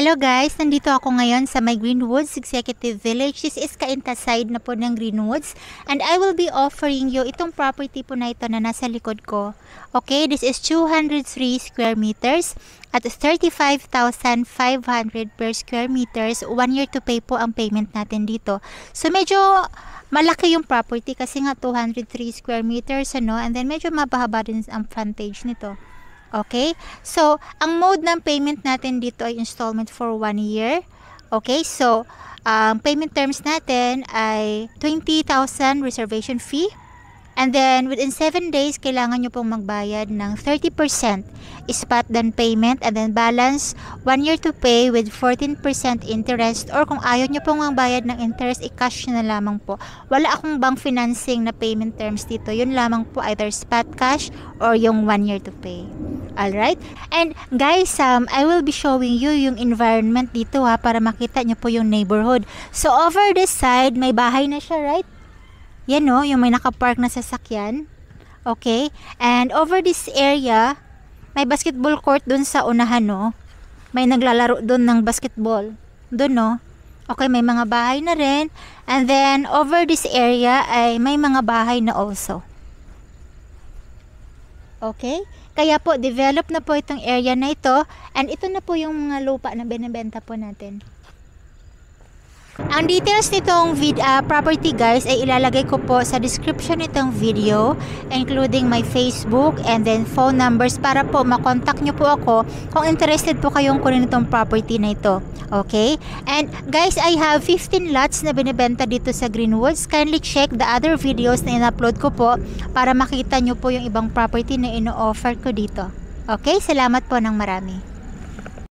Hello guys, nandito ako ngayon sa my Greenwoods Executive Village. This is Cainta side na po ng Greenwoods. And I will be offering you itong property po na ito na nasa likod ko. Okay, this is 203 square meters at 35,500 per square meters. 1 year to pay po ang payment natin dito. So medyo malaki yung property kasi nga 203 square meters ano, and then medyo mababa din ang frontage nito. Okay, so ang mode ng payment natin dito ay installment for 1 year. Okay, so payment terms natin ay 20,000 reservation fee. And then within 7 days, kailangan nyo pong magbayad ng 30% spot down payment, and then balance 1 year to pay with 14% interest, or kung ayaw nyo pong magbayad ng interest, i-cash na lamang po. Wala akong bank financing na payment terms dito. Yun lamang po, either spot cash or yung 1 year to pay. Alright? And guys, I will be showing you yung environment dito para makita nyo po yung neighborhood. So over this side, may bahay na siya, right? Yan no, yung may nakapark na sasakyan. Okay? And over this area, may basketball court dun sa unahan no. May naglalaro dun ng basketball. Dun no. Okay, may mga bahay na rin. And then over this area ay may mga bahay na also. Okay? Kaya po, develop na po itong area na ito. And ito na po yung mga lupa na binibenta po natin. Ang details nitong property guys ay ilalagay ko po sa description nitong video, including my Facebook and then phone numbers para po makontak nyo po ako kung interested po kayong kunin itong property na ito. Okay? And guys, I have 15 lots na binibenta dito sa Greenwoods. Kindly check the other videos na in-upload ko po para makita nyo po yung ibang property na ino-offer ko dito. Okay? Salamat po ng marami.